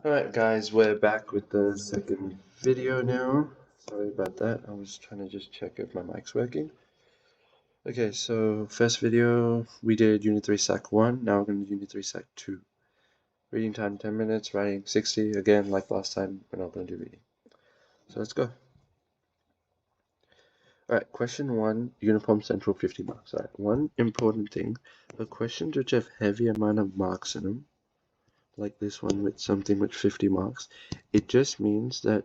Alright guys, we're back with the second video now. Sorry about that, I was trying to just check if my mic's working. Okay, so first video, we did Unit 3 SAC 1, now we're going to do Unit 3 SAC 2. Reading time 10 minutes, writing 60, again like last time, we're not going to do reading. So let's go. Alright, question 1, Uniform Central 50 marks. Alright, one important thing, the questions which have heavy amount of marks in them, like this one with something with 50 marks, it just means that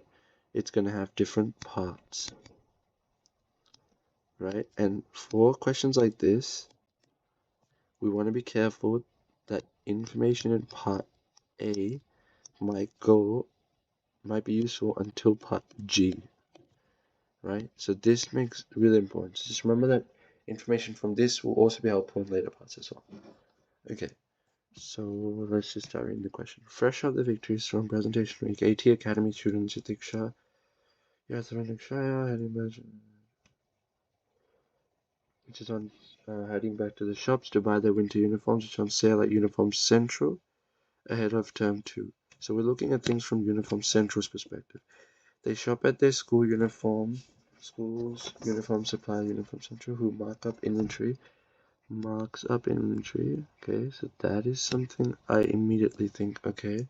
it's going to have different parts, right? And for questions like this, we want to be careful that information in part A might be useful until part G, right? So this makes really important. So just remember that information from this will also be helpful in later parts as well. Okay, so let's just start reading the question. Fresh out the victories from presentation week, AT Academy students, Yatiksha, Yatharanic Shaya, had imagined, which is on heading back to the shops to buy their winter uniforms, which is on sale at Uniform Central ahead of term 2. So we're looking at things from Uniform Central's perspective. They shop at their schools, uniform supply, Uniform Central, who marks up inventory. Okay, so that is something I immediately think, okay,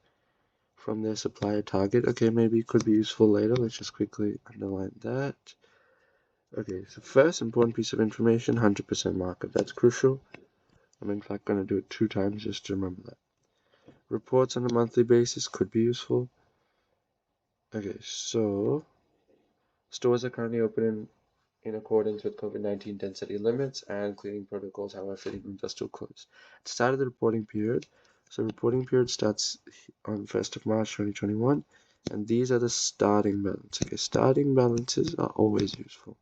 from their supplier target, okay, maybe it could be useful later. Let's just quickly underline that. Okay, so first important piece of information, 100% markup. That's crucial. I'm in fact going to do it 2 times just to remember that. Reports on a monthly basis could be useful. Okay, so stores are currently open in accordance with COVID-19 density limits and cleaning protocols, however, fitting rooms are still closed. At the start of the reporting period, so reporting period starts on 1st of March 2021, and these are the starting balance. Okay, starting balances are always useful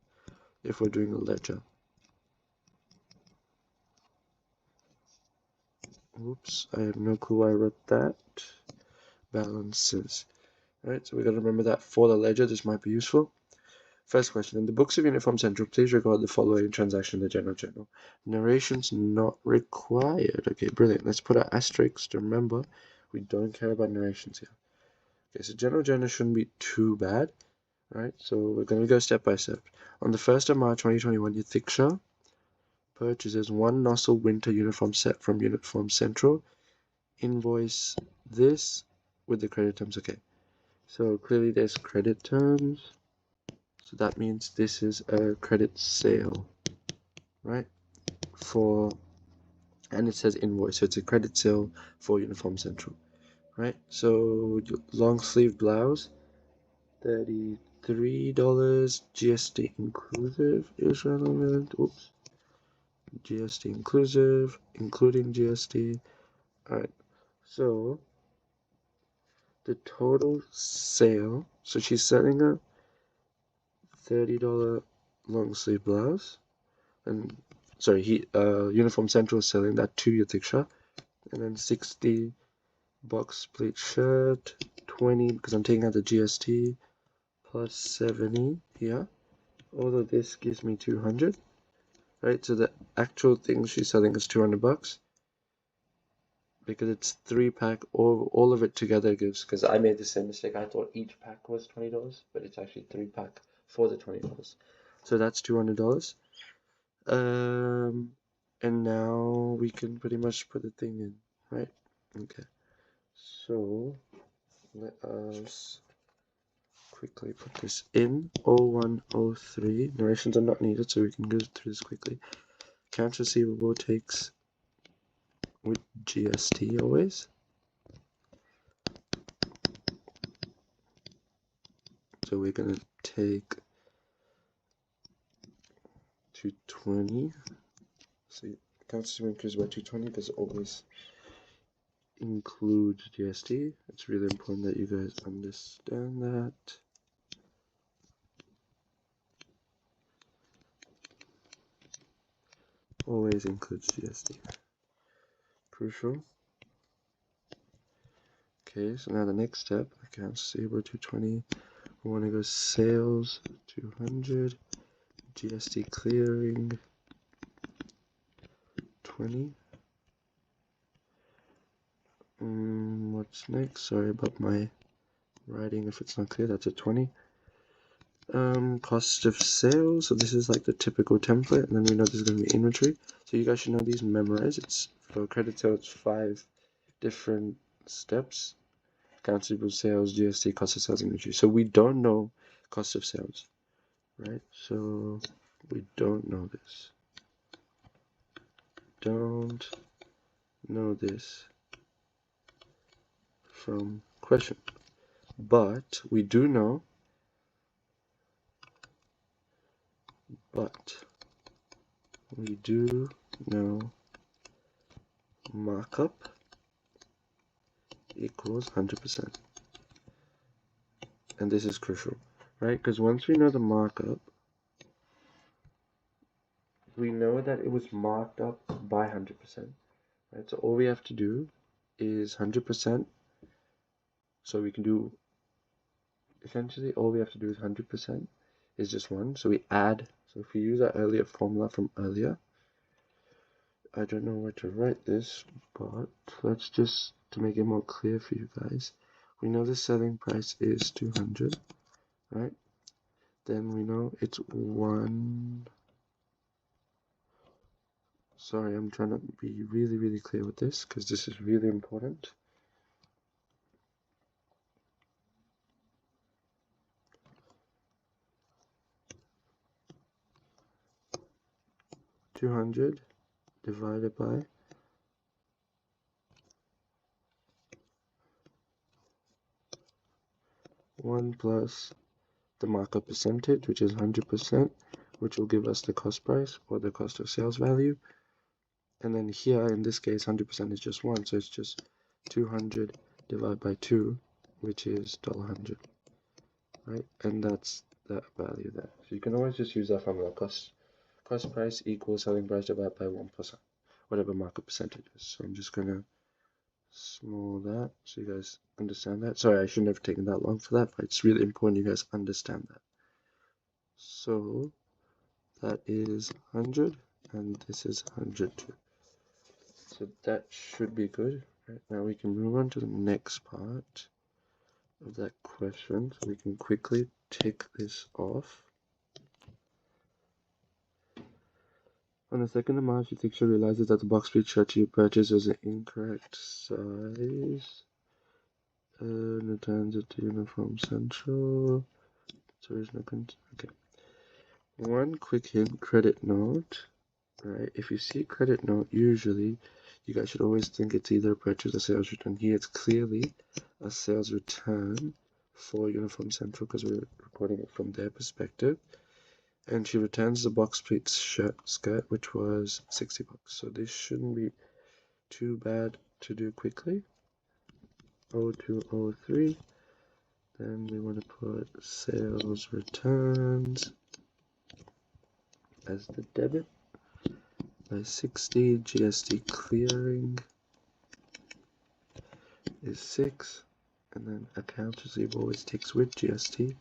if we're doing a ledger. Oops, I have no clue why I wrote that. Balances. Alright, so we gotta remember that for the ledger, this might be useful. First question, in the books of Uniform Central, please record the following transaction in the general journal. Narrations not required. Okay, brilliant. Let's put an asterisk to remember we don't care about narrations here. Okay, so general journal shouldn't be too bad. Alright, so we're gonna go step by step. On the 1st of March 2021, Yatiksha purchases 1 nozzle winter uniform set from Uniform Central. Invoice this with the credit terms. Okay, so clearly there's credit terms, so that means this is a credit sale, right? And it says invoice, so it's a credit sale for Uniform Central, right? So long sleeve blouse, $33 GST inclusive is relevant. Oops, GST inclusive, including GST. All right, so the total sale, so she's selling a $30 long sleeve blouse, and sorry, Uniform Central is selling that to Yatiksha, and then 60 box pleat shirt, 20 because I'm taking out the GST, plus 70 here. All of this gives me 200, right? So the actual thing she's selling is 200 bucks. Because it's 3-pack, all of it together gives, because I made the same mistake, I thought each pack was $20, but it's actually 3-pack for the $20. So that's $200. And now we can pretty much put the thing in, right? Okay. So let us quickly put this in. 0103. Narrations are not needed, so we can go through this quickly. Accounts receivable takes with GST always. So we're gonna take 220. So accounts receivable increases by 220 because it always includes GST. It's really important that you guys understand that. Always includes GST. Crucial. Okay, so now the next step, accounts receivable 220. We want to go sales 200. GST clearing 20. What What's next? Sorry about my writing if it's not clear. That's a 20. Cost of sales. So this is like the typical template, and then we know this is going to be inventory. So you guys should know these and memorize. It's for credit sales, it's 5 different steps. Accounts receivable, sales, GST, cost of sales, inventory. So we don't know cost of sales, right? So we don't know this. Don't know this from question. But we do know markup equals 100%. And this is crucial, right? Because once we know the markup, we know that it was marked up by 100%, right? So all we have to do is 100%. So we can do, essentially all we have to do is 100% is just 1. So we add, so if we use our earlier formula from earlier, I don't know where to write this, but let's just, to make it more clear for you guys, we know the selling price is 200, right? Then we know it's 1. Sorry, I'm trying to be really, really clear with this because this is really important. $200 divided by 1 plus the markup percentage, which is 100%, which will give us the cost price or the cost of sales value. And then here, in this case, 100% is just 1, so it's just 200 divided by 2, which is $100, right? And that's that value there. So you can always just use that formula. Cost price equals selling price divided by 1%, whatever markup percentage is. So I'm just going to small that so you guys understand that. Sorry, I shouldn't have taken that long for that, but it's really important you guys understand that. So that is 100, and this is 100 too. So that should be good. Right, now we can move on to the next part of that question. So we can quickly tick this off. On the 2nd of March, the teacher realizes that the box pleat shirt you purchased is an incorrect size and returns it to Uniform Central. So there's no okay. One quick hint, credit note, right? If you see credit note, usually you guys should always think it's either a purchase or sales return. Here it's clearly a sales return for Uniform Central because we're recording it from their perspective. And she returns the box pleat skirt, which was $60. So this shouldn't be too bad to do quickly. 0203. Then we want to put sales returns as the debit by 60. GST clearing is 6. And then accounts receivable always takes with GST.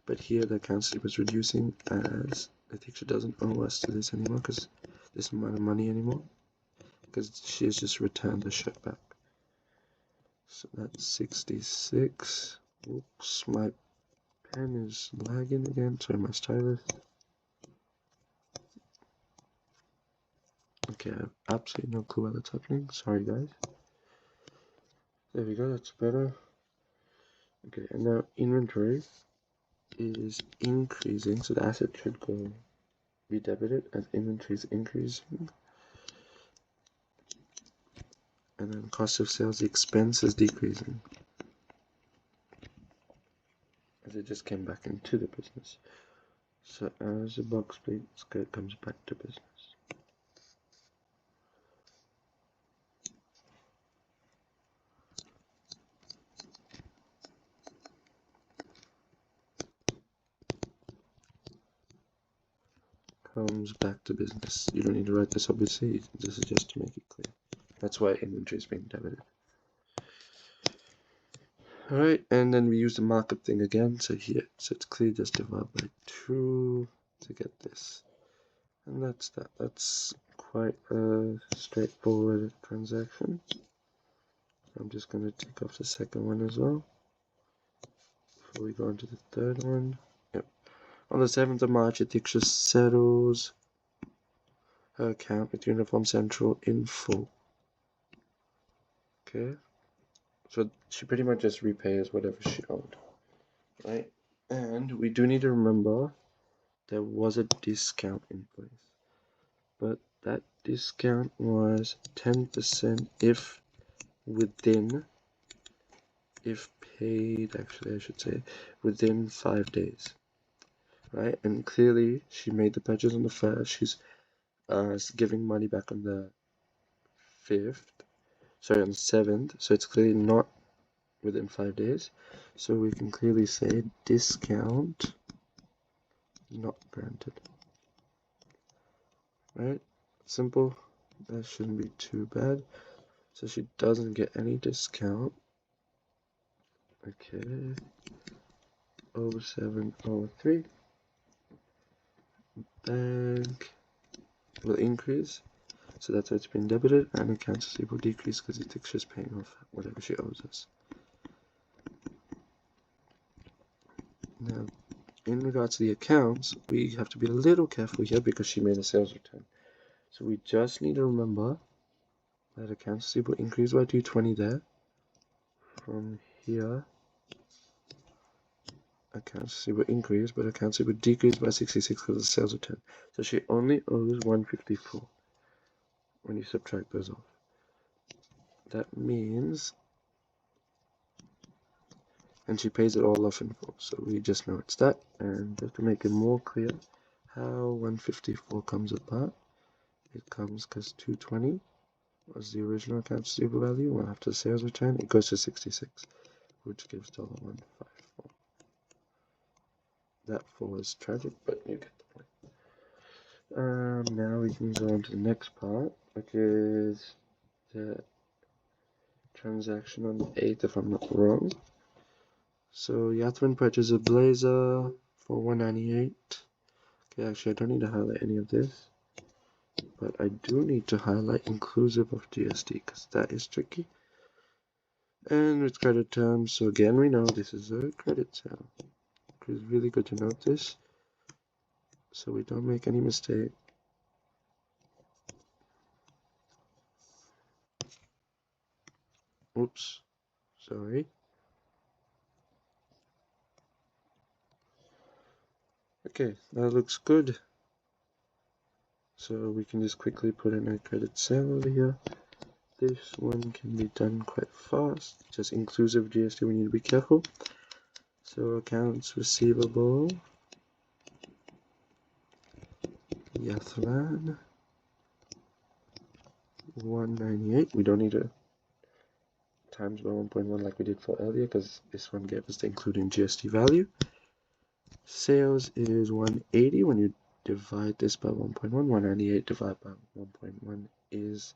But here the accounts receivable is reducing as the teacher doesn't owe us to this anymore because this amount of money anymore because she has just returned the shirt back. So that's 66. Oops, my pen is lagging again. Sorry, my stylus. Okay, I have absolutely no clue what's happening. Sorry, guys. There we go, that's better. Okay, and now inventory is increasing, so the asset should go be debited as inventory is increasing. And then cost of sales, the expense is decreasing as it just came back into the business. So as the box pleat skirt comes back to business. Comes back to business. You don't need to write this obviously, this is just to make it clear. That's why inventory is being debited. Alright, and then we use the markup thing again. So here, so it's clear, just divide by 2 to get this. And that's that. That's quite a straightforward transaction. I'm just going to tick off the second one as well before we go on to the third one. Yep. On the 7th of March, Atiksha settles her account with Uniform Central in full. Okay, so she pretty much just repays whatever she owed, right? And we do need to remember there was a discount in place, but that discount was 10% if paid, actually I should say, within 5 days, right? And clearly she made the purchase on the 1st, she's giving money back on the 5th, sorry, on the 7th, so it's clearly not within 5 days, so we can clearly say discount not granted, right? Simple, that shouldn't be too bad. So she doesn't get any discount. Okay, 0703 bank will increase, so that's why it's been debited, and accounts receivable decrease because it's just paying off whatever she owes us. Now, in regards to the accounts, we have to be a little careful here because she made a sales return. So we just need to remember that accounts receivable increased by 220 there. From here, accounts receivable increased, but accounts receivable decreased by 66 because of the sales return. So she only owes 154 when you subtract those off. That means, and she pays it all off in full, so we just know it's that. And just to make it more clear how 154 comes apart, it comes because 220 was the original accounts receivable value. Well, after the sales return, it goes to 66, which gives $154. That 4 is tragic, but you get the point. Now we can go on to the next part, which is the transaction on the 8th, if I'm not wrong. So Yathman purchased a blazer for $198. Okay, actually I don't need to highlight any of this, but I do need to highlight inclusive of GST because that is tricky. And with credit terms, so again we know this is a credit sale. It's really good to note this so we don't make any mistake. Oops, sorry. Okay, that looks good. So we can just quickly put in a credit sale over here. This one can be done quite fast, just inclusive GST, we need to be careful. So accounts receivable, Yathman, 198. We don't need to times by 1.1 like we did for earlier because this one gave us the including GST value. Sales is 180. When you divide this by 1.1, 198 divided by 1.1 is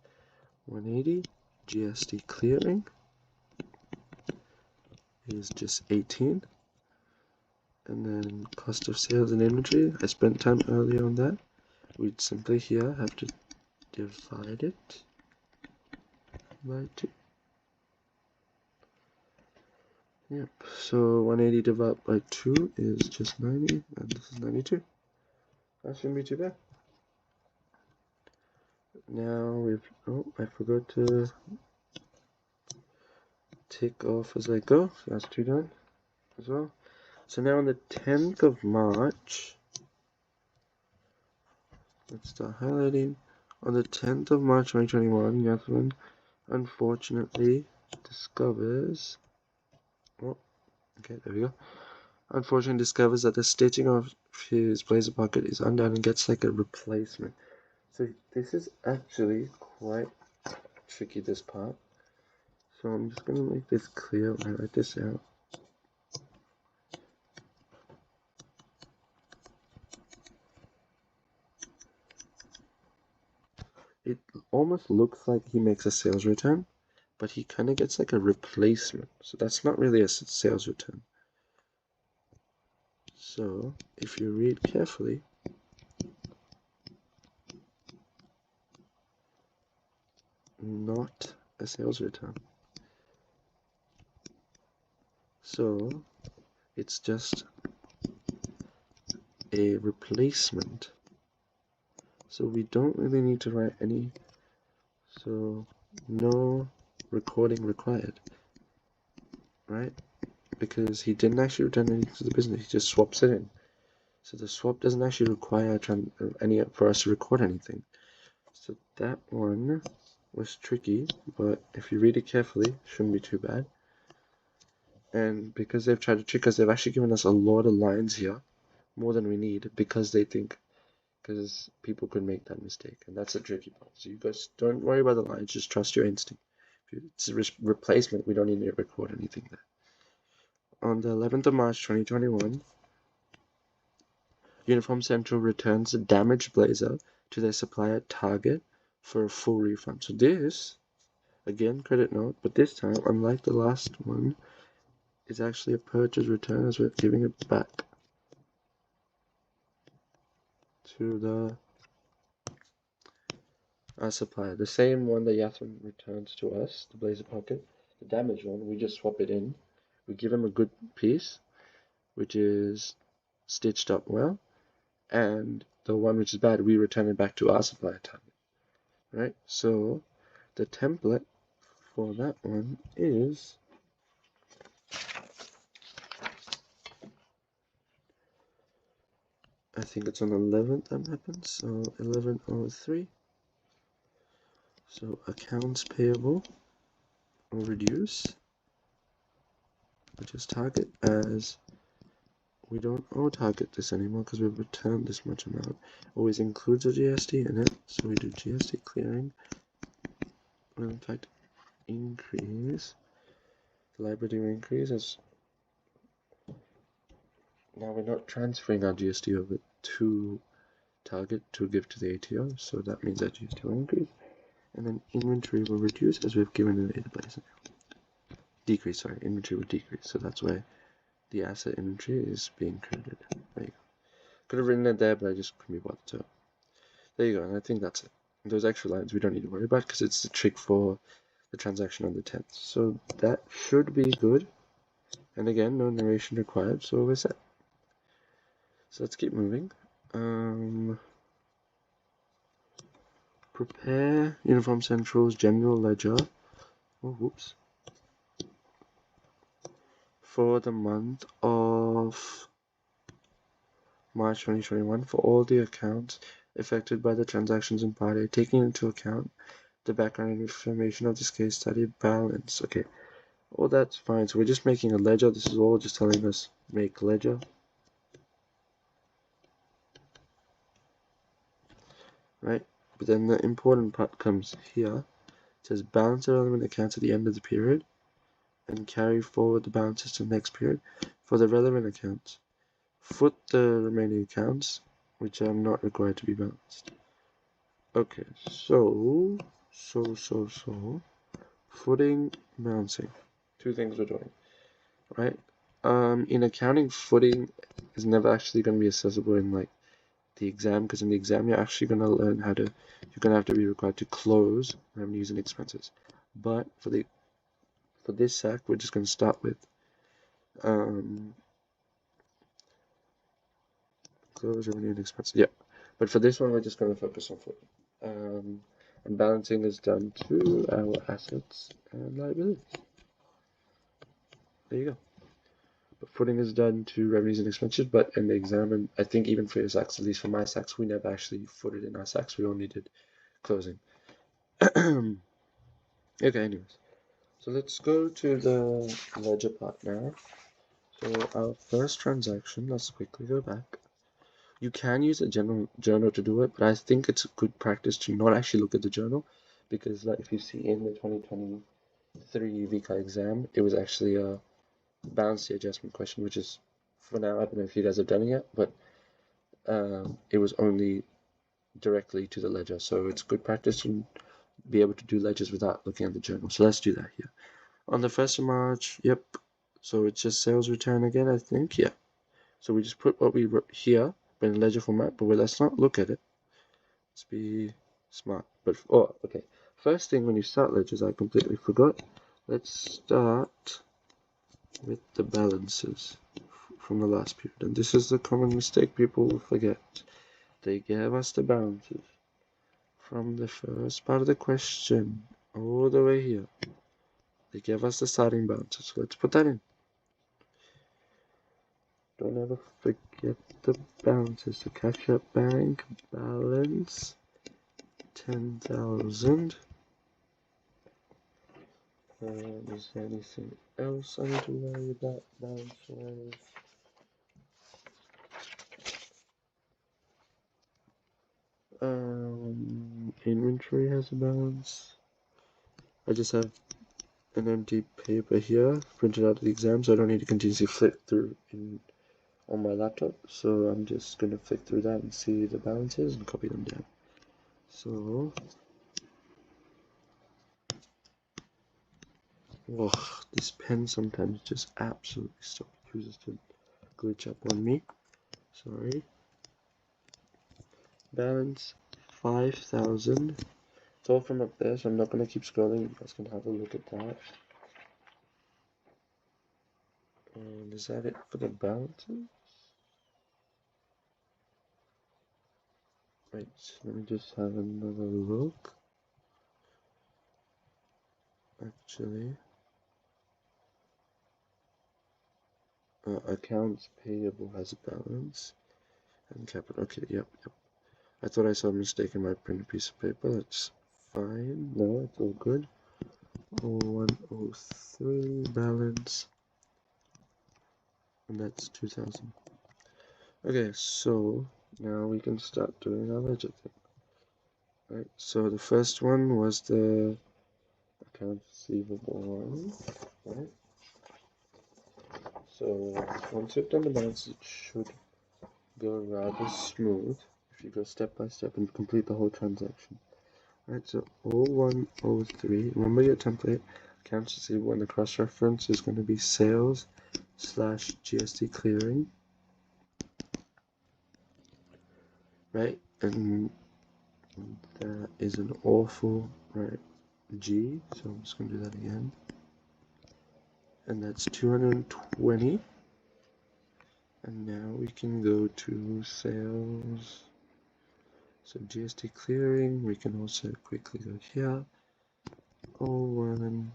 180. GST clearing is just 18. And then cost of sales and inventory, I spent time earlier on that. We'd simply here have to divide it by 2. Yep, so 180 divided by 2 is just 90, and this is 92. That shouldn't be too bad. Now I forgot to tick off as I go, so that's 2 done as well. So now on the 10th of March, let's start highlighting. On the 10th of March 2021, Yathman unfortunately discovers, okay, there we go. Unfortunately discovers that the stitching of his blazer pocket is undone and gets like a replacement. So this is actually quite tricky, this part. So I'm just going to make this clear when I write this out. It almost looks like he makes a sales return, but he kind of gets like a replacement. So that's not really a sales return. So if you read carefully, not a sales return. So it's just a replacement. So we don't really need to write any, so no recording required, right? Because he didn't actually return anything to the business, he just swaps it in. So the swap doesn't actually require any for us to record anything. So that one was tricky, but if you read it carefully, it shouldn't be too bad. And because they've tried to trick us, they've actually given us a lot of lines here, more than we need, because they think, because people could make that mistake, and that's the tricky part. So you guys don't worry about the lines, just trust your instinct. If it's a replacement, we don't need to record anything there. On the 11th of March 2021, Uniform Central returns a damaged blazer to their supplier Target for a full refund. So this, again, credit note, but this time, unlike the last one, is actually a purchase return as we're giving it back to our supplier. The same one that Yathrun returns to us, the blazer pocket, the damaged one, we just swap it in. We give him a good piece, which is stitched up well, and the one which is bad, we return it back to our supplier Target. Right? So the template for that one is I think it's on 11th that happens, so 1103. So accounts payable will reduce, which is Target, as we don't owe Target this anymore because we've returned this much amount. Always includes a GST in it, so we do GST clearing. Will in fact increase the liability will increase as now we're not transferring our GST over to Target to give to the ATO, so that means that GST will increase. And then inventory will reduce as we've given it a blazer. Decrease, sorry, inventory will decrease, so that's why the asset inventory is being credited. There you go. Could have written it there, but I just couldn't be bothered, so there you go, and I think that's it. Those extra lines we don't need to worry about because it's the trick for the transaction on the 10th. So that should be good. And again, no narration required, so we're set. So let's keep moving. Prepare Uniform Central's general ledger. Oh, whoops. For the month of March 2021 for all the accounts affected by the transactions in Part A, taking into account the background information of this case study balance. Okay, all that's fine. So we're just making a ledger. This is all just telling us make ledger. Right? But then the important part comes here. It says balance the relevant accounts at the end of the period and carry forward the balances to the next period. For the relevant accounts, foot the remaining accounts, which are not required to be balanced. Okay, so footing, balancing. Two things we're doing, right? In accounting, footing is never actually going to be accessible in like the exam, because in the exam you're actually going to learn how to, you're going to have to be required to close revenues and expenses. But for this SAC, we're just going to start with close revenue and expenses. Yeah, but for this one we're just going to focus on footing. And balancing is done to our assets and liabilities. There you go. But footing is done to revenues and expenses, but in the exam, and I think even for your SACs, at least for my SACs, we never actually footed in our SACs, we only did closing. Okay, anyways. So let's go to the ledger part now. So our first transaction, let's quickly go back. You can use a general journal to do it, but I think it's a good practice to not actually look at the journal, because like if you see in the 2023 VCA exam, it was actually a balance the adjustment question, which is, for now, I don't know if you guys have done it yet, but it was only directly to the ledger, so it's good practice to be able to do ledgers without looking at the journal. So let's do that here. On the 1st of March, yep, so it's just sales return again, I think, yeah. So we just put what we wrote here, but in ledger format, but let's not look at it. Let's be smart. But, oh, okay. First thing when you start ledgers, I completely forgot. Let's start with the balances from the last period. And this is the common mistake people forget. They gave us the balances from the first part of the question all the way here. They gave us the starting balances, so let's put that in. Don't ever forget the balances. The cash at bank balance 10,000. Is there anything else I need to worry about balance-wise? Inventory has a balance. I just have an empty paper here printed out of the exam, so I don't need to continuously flick through on my laptop. So I'm just going to flick through that and see the balances and copy them down. So, this pen sometimes just absolutely chooses to glitch up on me. Sorry. Balance 5,000. It's all from up there, so I'm not going to keep scrolling. You guys can have a look at that. And is that it for the balances? Wait, let me just have another look. Actually, accounts payable has a balance. And capital, okay, yep. I thought I saw a mistake in my printed piece of paper. That's fine. No, it's all good. 0103 balance. And that's 2,000. Okay, so now we can start doing our ledger thing. Right, so the first one was the accounts receivable one, right? So once you've done the balance, it should go rather smooth if you go step by step and complete the whole transaction. Right, so 0103, remember your template, accounts receivable, and the cross-reference is going to be sales / GST clearing, right? And that is an awful, right, G, so I'm just going to do that again. And that's 220. And now we can go to sales. So GST clearing, we can also quickly go here. 01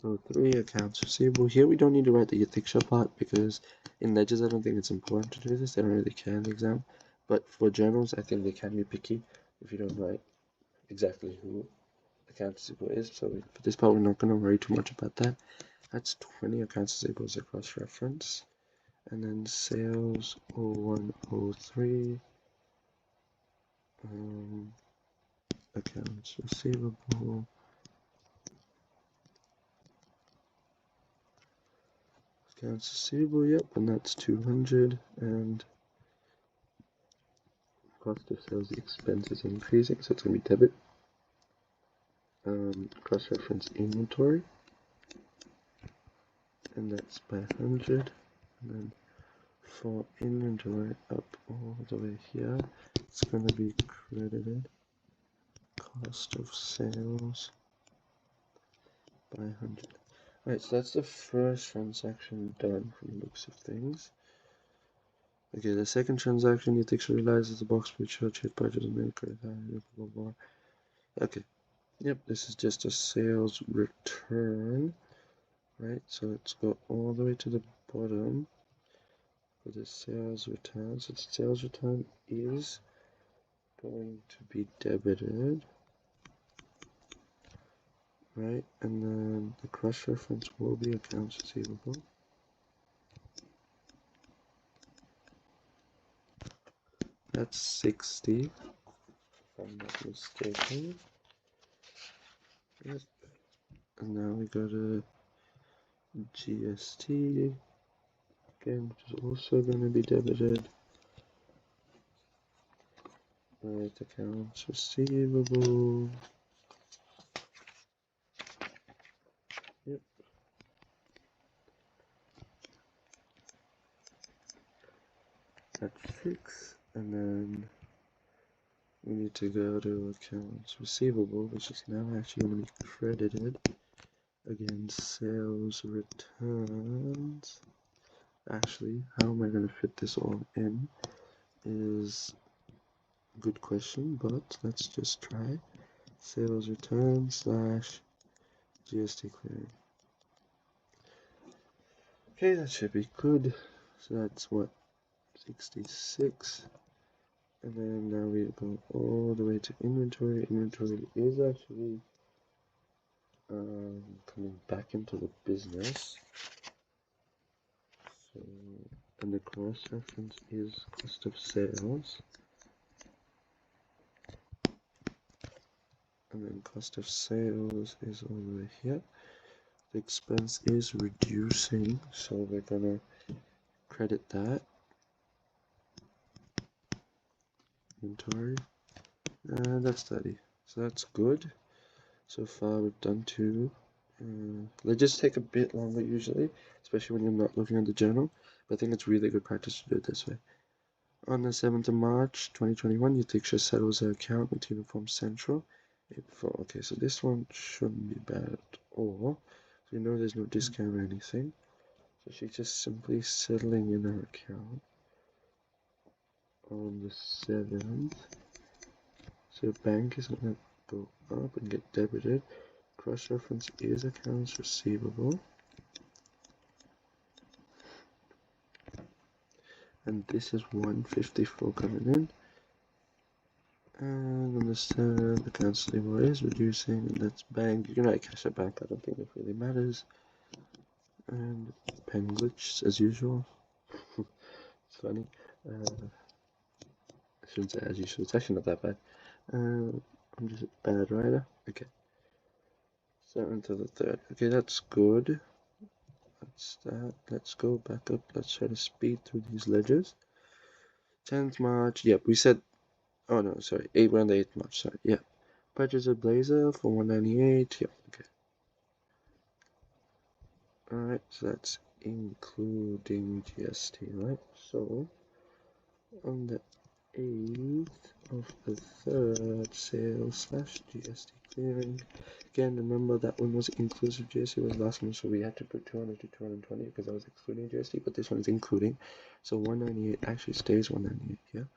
03 accounts receivable. Here we don't need to write the Yathixha part because in ledgers I don't think it's important to do this. They don't really care in the exam. But for journals I think they can be picky if you don't write exactly who accounts receivable is. So for this part we're not going to worry too much about that. That's 20 accounts receivable as a cross-reference. And then sales 0103 accounts receivable. Accounts receivable, yep, and that's 200, and cost of sales expense is increasing, so it's going to be debit. Cross-reference inventory, and that's by 100, and then for inventory up all the way here, it's going to be credited cost of sales by 100. Alright, so that's the first transaction done from the looks of things. Okay, the second transaction, you think she realizes the box which her trade budget and then credit blah blah blah. Okay, yep, this is just a sales return, right? So let's go all the way to the bottom for the sales return. So the sales return is going to be debited, right? And then the cross reference will be accounts receivable. That's 60, if I'm not mistaken. Yep. And now we go to GST again, which is also going to be debited. Right, accounts receivable. Yep. That's 6, and then we need to go to accounts receivable, which is now actually going to be credited against sales returns. Actually, how am I going to fit this all in is a good question, but let's just try. Sales return slash GST clearing. Okay, that should be good. So that's what, 66. And then now we go all the way to inventory. Inventory is actually coming back into the business. So, and the cross reference is cost of sales. And then cost of sales is all the way here. The expense is reducing, so we're gonna credit that. Inventory. And that's 30. So that's good. So far we've done 2. They just take a bit longer usually, especially when you're not looking at the journal. But I think it's really good practice to do it this way. On the 7th of March 2021, Yatisha settles her account with Uniform Central. Okay, so this one shouldn't be bad at all. So you know there's no discount or anything. So she's just simply settling in her account on the 7th. So bank is going to go up and get debited. Cross-reference is accounts receivable. And this is 154 coming in. And on the 7th, accounts receivable is reducing, and that's bank. You can write cash at bank, I don't think it really matters. And pen glitch as usual. It's funny. I shouldn't say as usual, it's actually not that bad. I'm just a bad writer. Okay. 7th to the 3rd. Okay, that's good. That's that. Let's go back up. Let's try to speed through these ledgers. 10th March. Yep, we said. Oh no, sorry. Around the 8th March. Sorry. Yep. Purchase a blazer for 198. Yep. Okay. Alright, so that's including GST, right? So on the 8th of the 3rd, sales slash GST clearing. Again, remember that one was inclusive GST, was last one, so we had to put 200 to 220 because that was excluding GST, but this one is including. So 198 actually stays 198 here.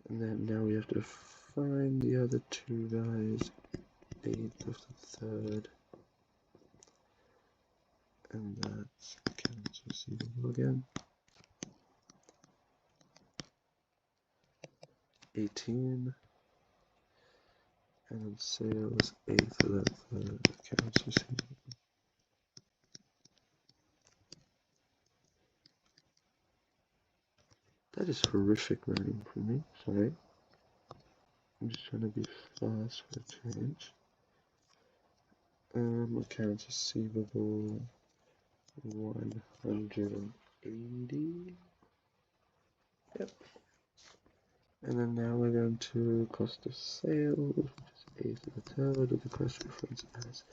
And then now we have to find the other two guys. 8th of the 3rd. And that's accounts receivable again. 18. And then sales 8th of the 3rd, accounts receivable. That is horrific writing for me, sorry. I'm just trying to be fast for a change. Accounts receivable 180. Yep. And then now we're going to cost of sales, which is 8th of the 3rd, with the cross reference as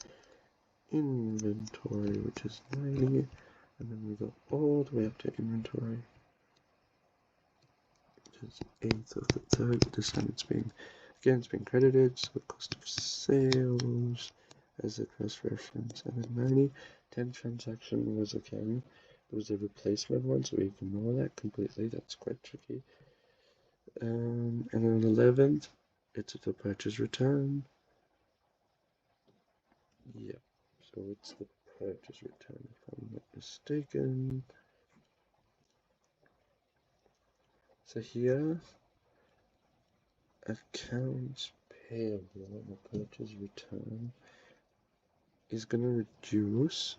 inventory, which is 90. And then we go all the way up to inventory, which is 8th of the 3rd. But this time it's being credited, so the cost of sales as a cross reference, and then 90. 10 transaction was again, there was a replacement one, so we ignore that completely. That's quite tricky. And then on the 11th, it's the purchase return. Yep, so it's the purchase return if I'm not mistaken. So here, accounts payable on the purchase return is going to reduce.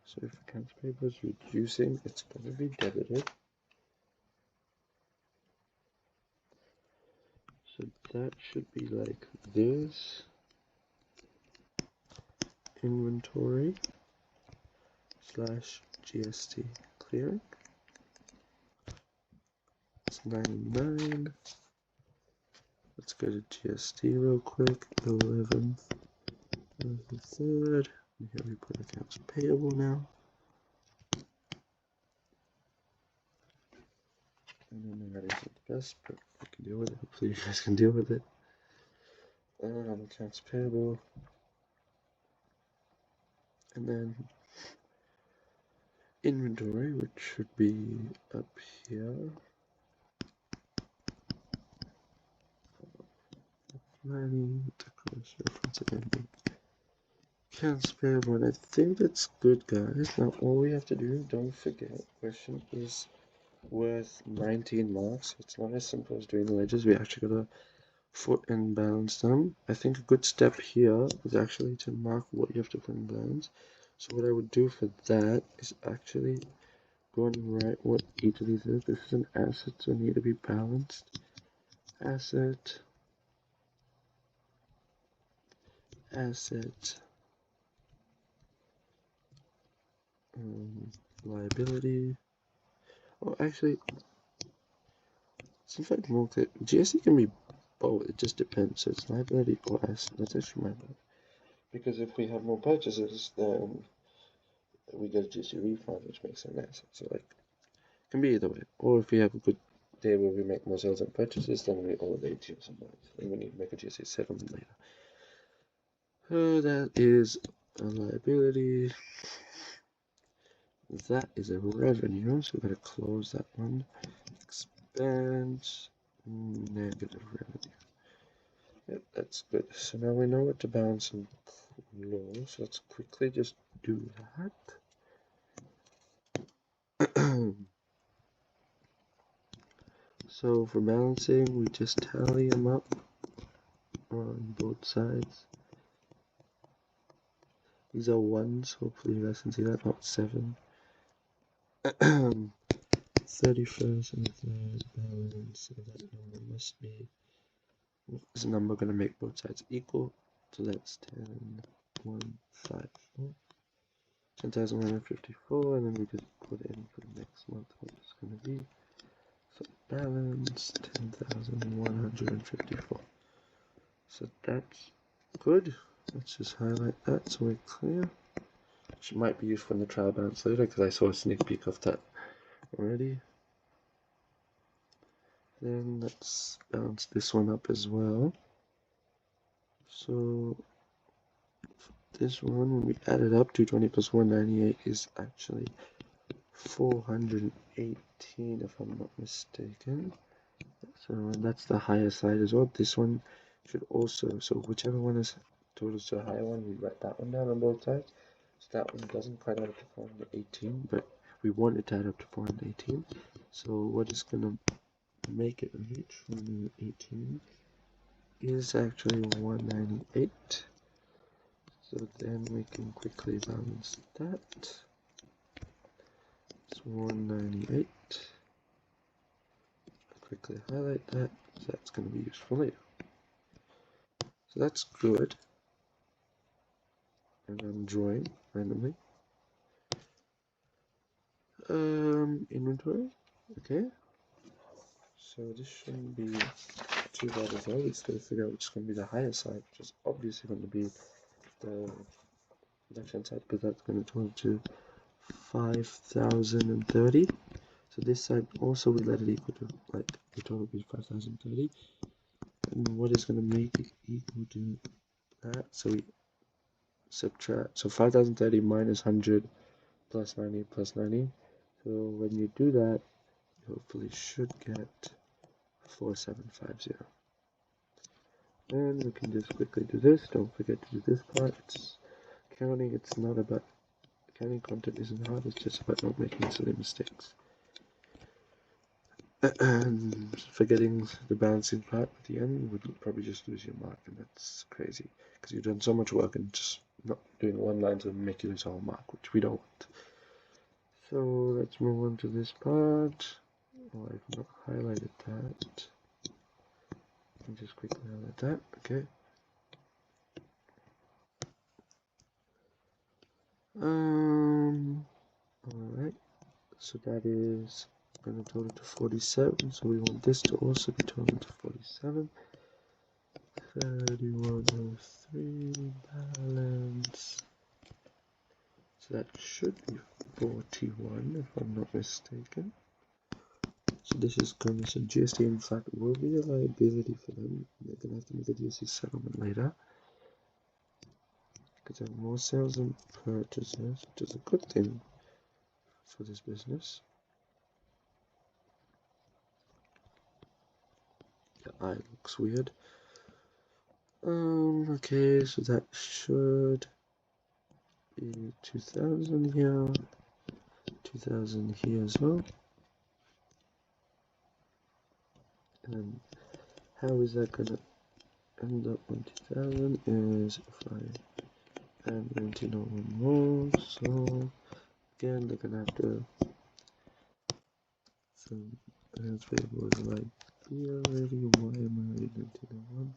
So if accounts payable is reducing, it's going to be debited. So that should be like this. Inventory slash GST clearing. It's 99. Let's go to GST real quick. 11th of the 3rd. And here we put accounts payable now. And then that is it. best, but I can deal with it. Hopefully you guys can deal with it. Accounts payable. And then inventory, which should be up here. Money, reference again. Accounts payable, and I think that's good, guys. Now all we have to do, don't forget, question is worth 19 marks. It's not as simple as doing the ledgers. We actually gotta foot and balance them. I think a good step here is actually to mark what you have to put in balance. So what I would do for that is actually go and write what each of these is. This is an asset, so it need to be balanced. Asset, liability. Oh, actually, it's in fact more clear. GSE can be both, it just depends. So it's liability or asset. That's actually my bad. Because if we have more purchases, then we get a GSE refund, which makes it an asset. So like, it can be either way. Or if we have a good day where we make more sales and purchases, then we owe the ATM some money. Then we need to make a GSE settlement later. So that is a liability. That is a revenue, so we're going to close that one. Expense, negative revenue. Yep, that's good. So now we know what to balance and close. So let's quickly just do that. So for balancing, we just tally them up on both sides. These are ones, hopefully you guys can see that, not 7. 31st and the third balance, so that number must be, is a number going to make both sides equal, so that's 10,154, 10,154, and then we just put in for the next month what it's going to be. So balance 10,154. So that's good. Let's just highlight that so we're clear. Which might be useful in the trial balance later because I saw a sneak peek of that already. Then let's balance this one up as well. So this one, when we add it up, 220 plus 198 is actually 418 if I'm not mistaken. So that's the higher side as well. This one should also, so whichever one is totals to a higher one, we write that one down on both sides. So that one doesn't quite add up to 418, but we want it to add up to 418. So what is going to make it reach 418 is actually 198. So then we can quickly balance that. It's 198. Quickly highlight that, so that's going to be useful later. So that's good. And I'm drawing randomly. Inventory. Okay. So this shouldn't be too bad as well. We just got to figure out which is going to be the higher side, which is obviously going to be the left-hand side, because that's going to total to 5,030. So this side also we let it equal to, like, the total will be 5,030. And what is going to make it equal to that? So we subtract, so 5,030 minus 100 plus 90 plus 90. So when you do that, you hopefully should get 4750. And we can just quickly do this. Don't forget to do this part. It's counting. It's not about counting content isn't hard. It's just about not making silly mistakes. And forgetting the balancing part at the end would probably just lose your mark, and that's crazy because you've done so much work and just not doing one line to make you lose a whole mark, which we don't want. So let's move on to this part. Oh, I've not highlighted that. I'll just quickly highlight that. Okay. Alright. So that is going to total to 47. So we want this to also be total to 47. 3103 balance. So that should be 41 if I'm not mistaken. So this is going to, so GST in fact will be a liability for them. They're going to have to make a GST settlement later. Because they have more sales and purchases, which is a good thing for this business. The eye looks weird. Okay, so that should be 2000 here, 2000 here as well. And how is that gonna end up on 2000 is if I add 1901 more, so again they're gonna have to some accounts payable is like already, why am I already 1901?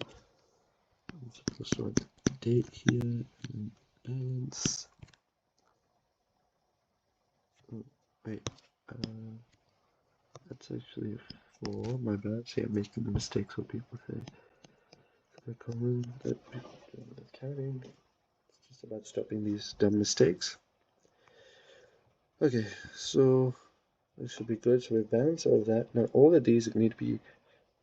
I'm supposed to write the date here and ends. Oh, wait, that's actually a 4, my bad. See, I'm making the mistakes what people say. Very common that accounting. It's just about stopping these dumb mistakes. Okay, so this should be good. So we balance all of that. Now all of these need to be,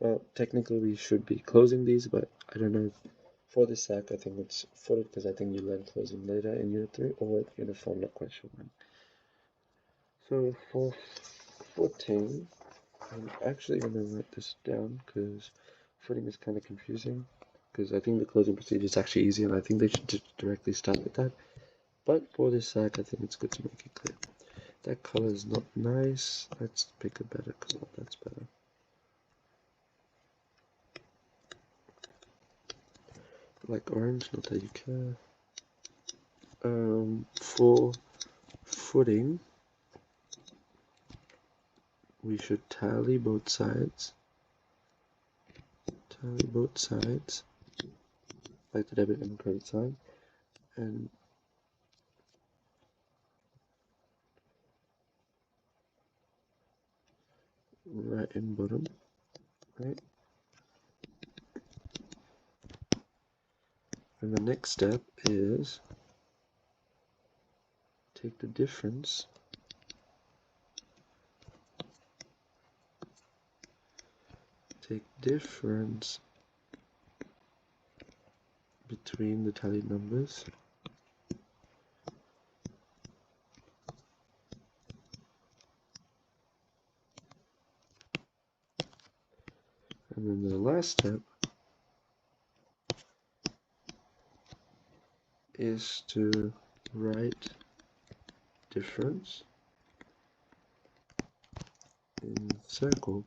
well, technically we should be closing these, but I don't know if for this SAC I think it's for it because I think you learn closing later in Unit 3 or Unit 4, I'm not quite sure when. So for footing, I'm actually going to write this down because footing is kind of confusing, because I think the closing procedure is actually easy and I think they should just directly start with that. But for this SAC, I think it's good to make it clear. That color is not nice. Let's pick a better color. That's better. Like orange, not that you care. For footing, we should tally both sides. Tally both sides, like the debit and credit side, and right in bottom, right? And the next step is take the difference between the tallied numbers and then the last step is to write difference in circle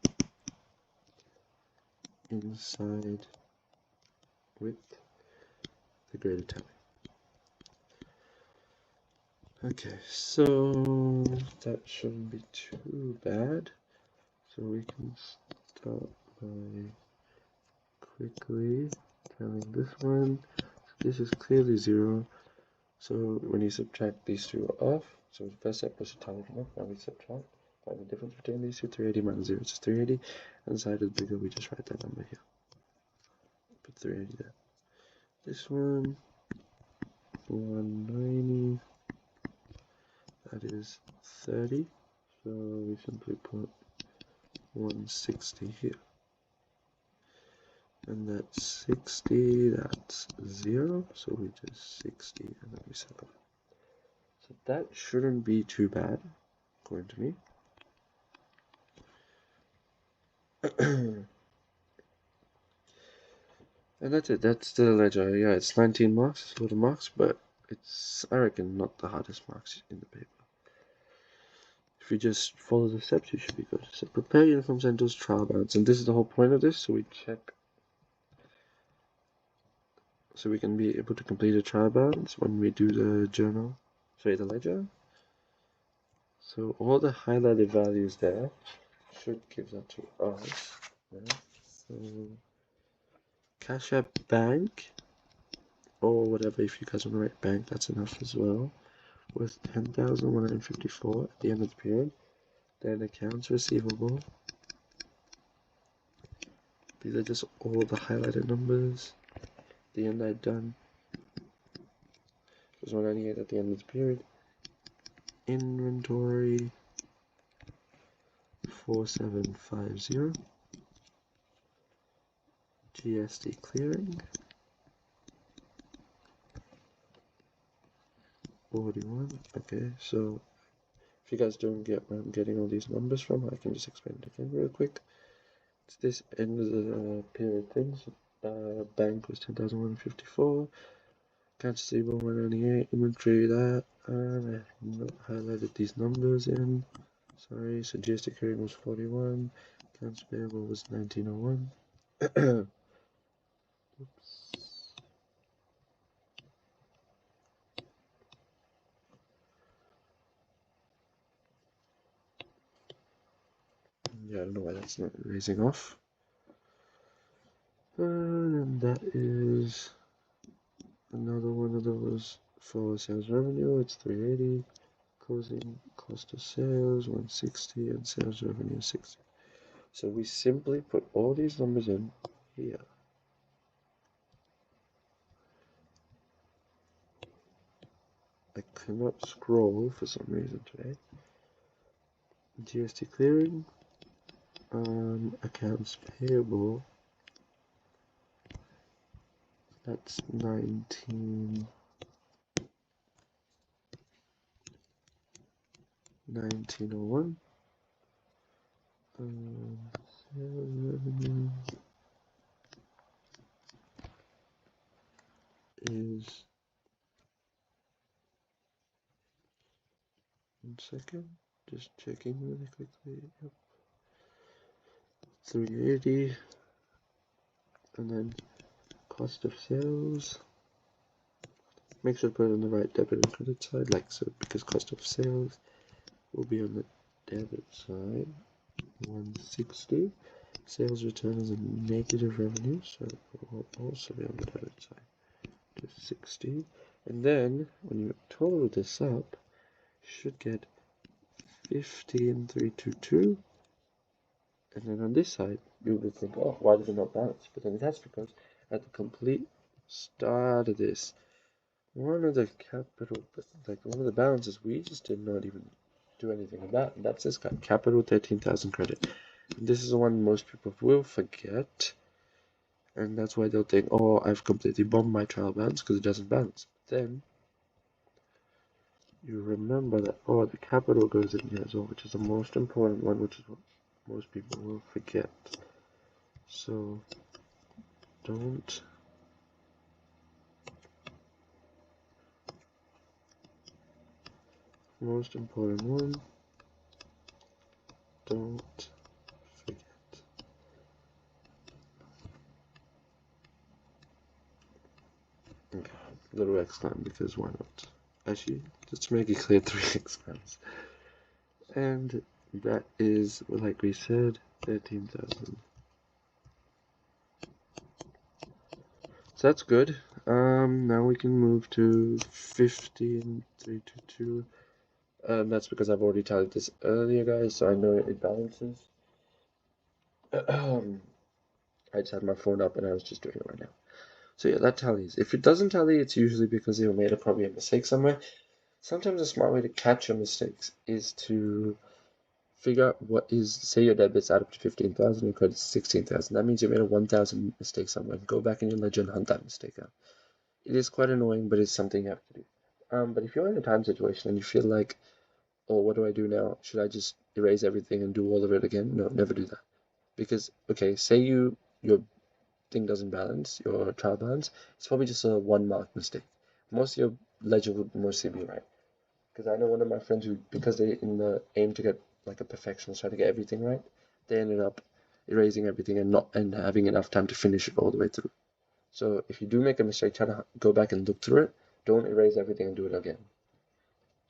inside with the greater tally. Okay, so that shouldn't be too bad. So we can start by quickly telling this one. This is clearly 0. So when you subtract these two off, so the first step was to tally them off, now we subtract. Find the difference between these two, 380 minus 0 is 380, and the side is bigger, we just write that number here. Put 380 there. This one, 190, that is 30, so we simply put 160 here. And that's 60, that's 0, so we just 60 and then we circle it. So that shouldn't be too bad, according to me. And that's it, that's the ledger. Yeah, it's 19 marks, it's a lot of marks, but it's, I reckon, not the hardest marks in the paper. If you just follow the steps, you should be good. So prepare uniform centers, trial balance, and this is the whole point of this, so we check, so we can be able to complete a trial balance when we do the journal, sorry, the ledger. So all the highlighted values there should give that to us. Right? So Cash App Bank, or whatever, if you guys want to write bank, that's enough as well, with 10,154 at the end of the period. Then accounts receivable. These are just all the highlighted numbers. The end I'd done was 198 at the end of the period. Inventory 4750 GST clearing 41. Okay, so if you guys don't get where I'm getting all these numbers from, I can just explain it again real quick. It's this end of the period things. Bank was 10,154, accounts receivable 198, inventory that, and I not highlighted these numbers in. Sorry, so GST clearing was 41, accounts payable was 1901. Oops. Yeah, I don't know why that's not raising off. And that is another one of those for sales revenue. It's 380, closing cost of sales 160, and sales revenue 60. So we simply put all these numbers in here. I cannot scroll for some reason today. GST clearing, accounts payable, that's 1901. Sales revenue is, one second, just checking really quickly. Yep. 380, and then cost of sales. Make sure to put it on the right debit and credit side, like so, because cost of sales will be on the debit side, 160. Sales return is a negative revenue, so it will also be on the debit side, to 60. And then when you total this up, you should get 15,322. And then on this side, you would think, oh, why does it not balance? But then that's because at the complete start of this, one of the balances we just did not even do anything about, and that's this guy, capital 13,000 credit. And this is the one most people will forget, and that's why they'll think, oh, I've completely bombed my trial balance because it doesn't balance. But then you remember that, oh, the capital goes in here as well, which is the most important one, which is what most people will forget. So don't most important one, don't forget. Okay, little exclam, because why not? Actually, let's make it clear, 3 exclams. And that is, like we said, 13,000. So that's good. Now we can move to 15,322. That's because I've already tallied this earlier, guys, so I know it balances. I just had my phone up and I was just doing it right now. So yeah, that tallies. If it doesn't tally, it's usually because you made probably a mistake somewhere. Sometimes a smart way to catch your mistakes is to figure out what is, say your debits add up to 15,000, your credit's 16,000. That means you made a 1,000 mistake somewhere. Go back in your ledger and hunt that mistake out. It is quite annoying, but it's something you have to do. But if you're in a time situation and you feel like, oh, what do I do now? Should I just erase everything and do all of it again? No, never do that. Because, okay, say your thing doesn't balance, your trial balance, it's probably just a 1 mark mistake. Most of your ledger would mostly be right. Because I know one of my friends who, because they in the aim to get like a perfectionist, try to get everything right, they ended up erasing everything and having enough time to finish it all the way through. So if you do make a mistake, try to go back and look through it. Don't erase everything and do it again.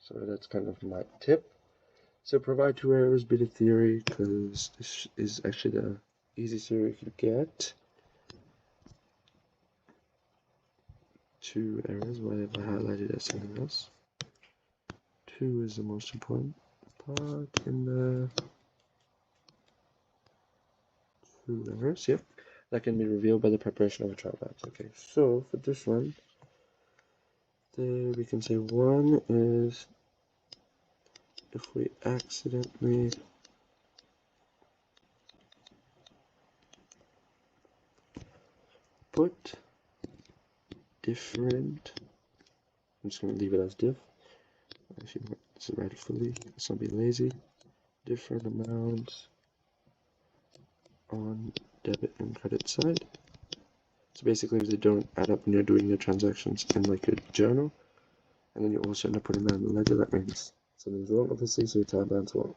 So that's kind of my tip. So provide 2 errors, bit of theory, because this is actually the easiest theory you could get. 2 errors, why have I highlighted as something else? 2 is the most important part in the 2 errors, yep. That can be revealed by the preparation of a trial balance. Okay, so for this one, there we can say 1 is if we accidentally put different, I'm just going to leave it as diff. Actually, let's write it fully, let's not be lazy. Different amounts on debit and credit side. So basically, if they don't add up when you're doing your transactions in like your journal, and then you also end up putting that in the ledger, that means something's wrong, obviously, so your trial balance won't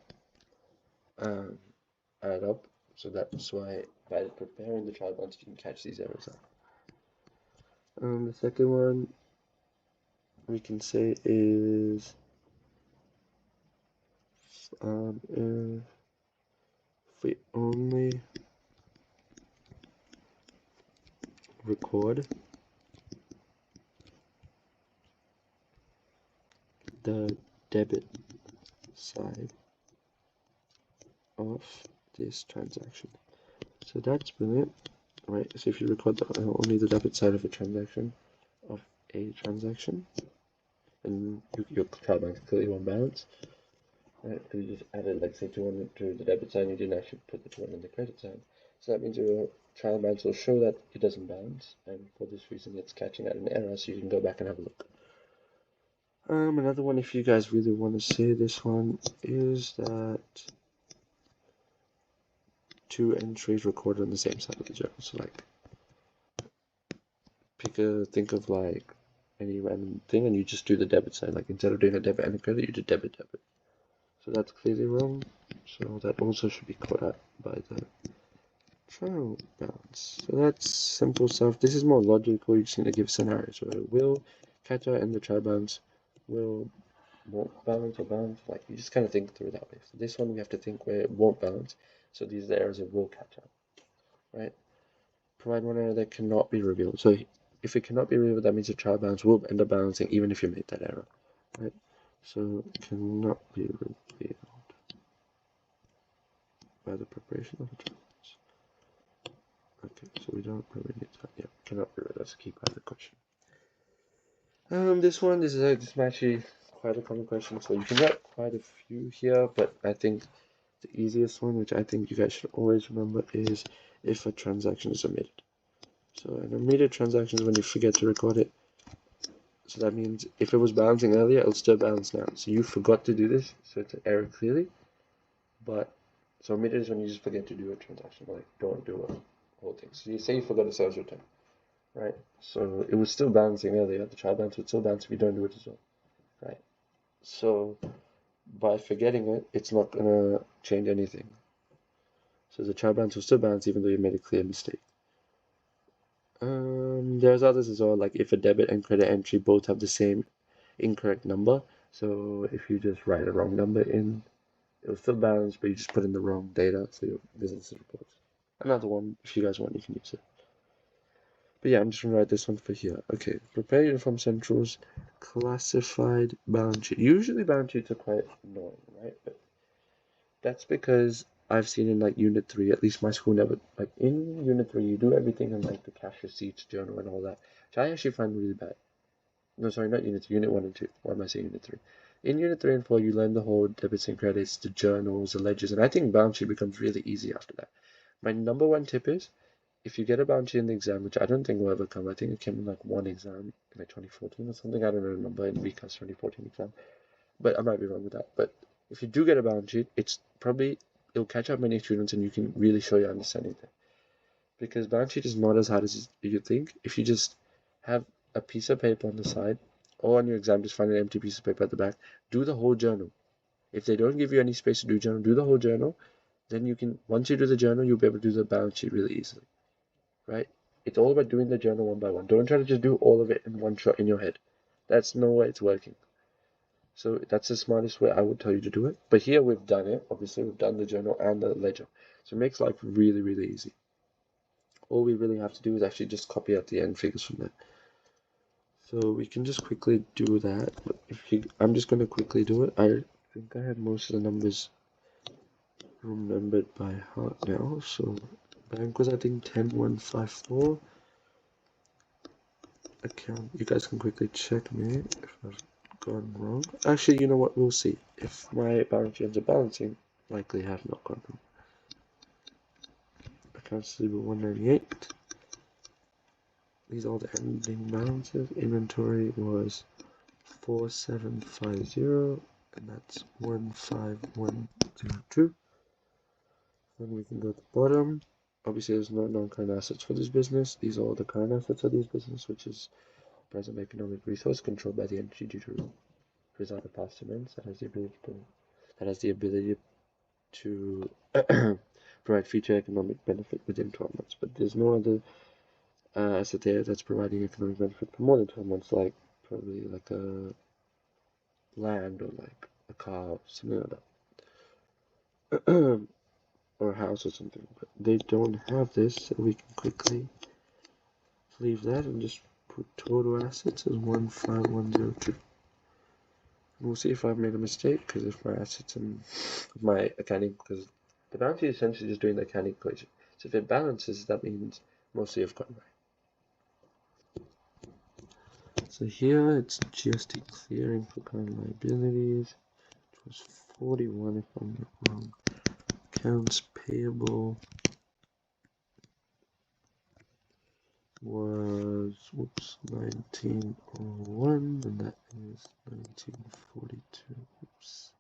add up. So that's why by preparing the trial balance, you can catch these errors out. The second one we can say is if we only record the debit side of this transaction. So that's brilliant, right? So if you record only the debit side of a transaction, and your trial balance clearly won't balance, right? Because you just added, like, say, 200 to the debit side, and you didn't actually put the 200 on the credit side. So that means your trial balance will show that it doesn't balance, and for this reason, it's catching out an error, so you can go back and have a look. Another one, if you guys really want to say this one, is that 2 entries recorded on the same side of the journal. So like, think of like any random thing, and you just do the debit side. Like instead of doing a debit and a credit, you do debit. So that's clearly wrong. So that also should be caught out by the trial balance. So that's simple stuff. This is more logical. You just need to give scenarios where it will catch out and the trial balance won't balance or balance. Like you just kind of think through that way. For this one, we have to think where it won't balance. So these errors it will catch out, right? Provide one error that cannot be revealed. So if it cannot be revealed, that means the trial balance will end up balancing even if you made that error, right? So it cannot be revealed by the preparation of the trial balance. Okay, so we don't really need that. Yeah, cannot be revealed. That's a key part of the question. This is actually quite a common question. So you can get quite a few here, but I think the easiest one, which I think you guys should always remember, is if a transaction is omitted. So an omitted transaction is when you forget to record it. So that means if it was balancing earlier, it'll still balance now. So you forgot to do this, so it's an error clearly. But so omitted is when you just forget to do a transaction, like don't do a whole thing. So you say you forgot a sales return, right? So it was still balancing earlier. The trial balance would still balance if you don't do it as well, right? So by forgetting it, it's not gonna change anything. So the trial balance will still balance even though you made a clear mistake. There's others as well, like if a debit and credit entry both have the same incorrect number. So if you just write a wrong number in, it'll still balance, but you just put in the wrong data, so your business reports. Another one, if you guys want, you can use it. But yeah, I'm just gonna write this one for here. Okay, prepare uniform centrals, classified balance sheet. Usually balance sheets are quite annoying, right? But that's because I've seen in like unit 3, at least my school never, like in unit 3, you do everything in like the cash receipts journal and all that, which I actually find really bad. No, sorry, not unit 3, unit 1 and 2. Why am I saying unit 3? In unit 3 and 4, you learn the whole debits and credits, the journals, the ledgers, and I think balance sheet becomes really easy after that. My number one tip is, if you get a balance sheet in the exam, which I don't think will ever come, I think it came in like one exam in like 2014 or something, I don't remember, in VCAS 2014 exam, but I might be wrong with that. But if you do get a balance sheet, it'll catch up many students and you can really show your understanding there. Because balance sheet is not as hard as you think. If you just have a piece of paper on the side, or on your exam, just find an empty piece of paper at the back, do the whole journal. If they don't give you any space to do journal, do the whole journal. Then you can, once you do the journal, you'll be able to do the balance sheet really easily, right? It's all about doing the journal one by one. Don't try to just do all of it in one shot in your head. That's no way it's working. So that's the smartest way I would tell you to do it. But here we've done it. Obviously, we've done the journal and the ledger. So it makes life really, really easy. All we really have to do is actually just copy out the end figures from there. So we can just quickly do that. I'm just going to quickly do it. I think I have most of the numbers remembered by heart now. So bank was, I think, 10154. Account, you guys can quickly check me if I've gone wrong. Actually, you know what? We'll see. If my balance sheet ends up balancing, likely I have not gone wrong. Accounts receivable 198. these are the ending balances. Inventory was 4750, and that's 15102. Then we can go to the bottom. Obviously, there's no non-current assets for this business. These are all the current assets of this business, which is present economic resource controlled by the entity due to result of past events that has the ability to provide future economic benefit within 12 months. But there's no other asset there that's providing economic benefit for more than 12 months, like probably like a land or like a car or something like that. Or a house or something, but they don't have this, so we can quickly leave that and just put total assets as 15102. We'll see if I've made a mistake, because if my assets and my accounting, because the balance sheet is essentially just doing the accounting equation. So if it balances, that means mostly I've gotten right. So here it's GST clearing for current liabilities, which was 41 if I'm not wrong. Accounts payable was 1901, and that is 1942. Oops.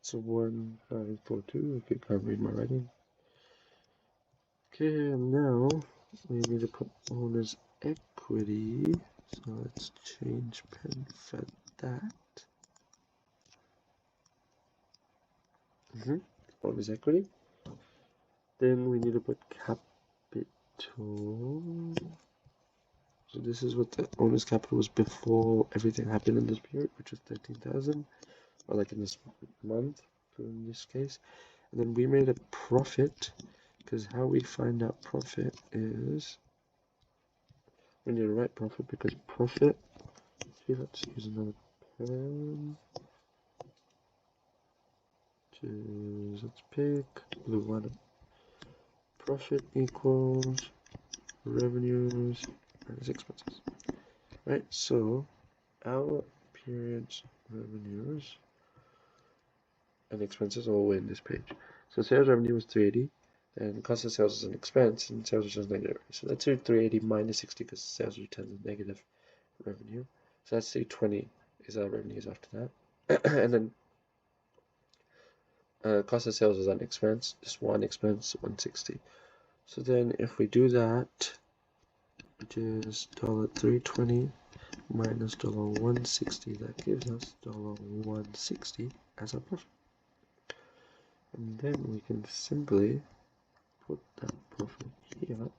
So 1542, if you can't read my writing. Okay, and now we need to put owner's equity. So let's change pen for that. Owner's equity. Then we need to put capital. So this is what the owner's capital was before everything happened in this period, which was 13,000, or like in this month, in this case. And then we made a profit, because how we find out profit is we need to write profit, because profit. See, let's use another pen. Let's pick blue one. Profit equals revenues minus expenses. Right, so our period's revenues and expenses are all in this page. So sales revenue was 380, and cost of sales is an expense, and sales returns negative. So let's do 380 minus 60, because sales returns is negative revenue. So let's say 20 is our revenues after that. And then cost of sales is an expense, just one expense, 160. So then if we do that, which is $320 minus $160, that gives us $160 as our profit. And then we can simply put that profit here.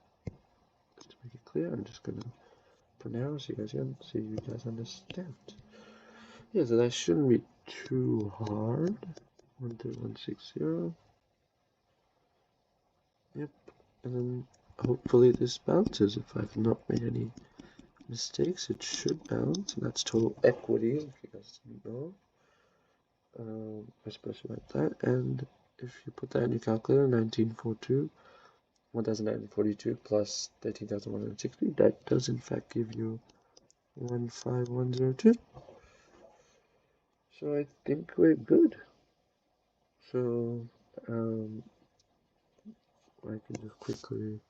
Just to make it clear, I'm just gonna pronounce so you guys understand. Yeah, so that shouldn't be too hard. 13160. Yep, and then hopefully this bounces. If I've not made any mistakes, it should bounce, and that's total equity, if you guys didn't know. I suppose you like that, and if you put that in your calculator, 1942 plus 13,160, that does in fact give you 15102. So I think we're good. So I can just quickly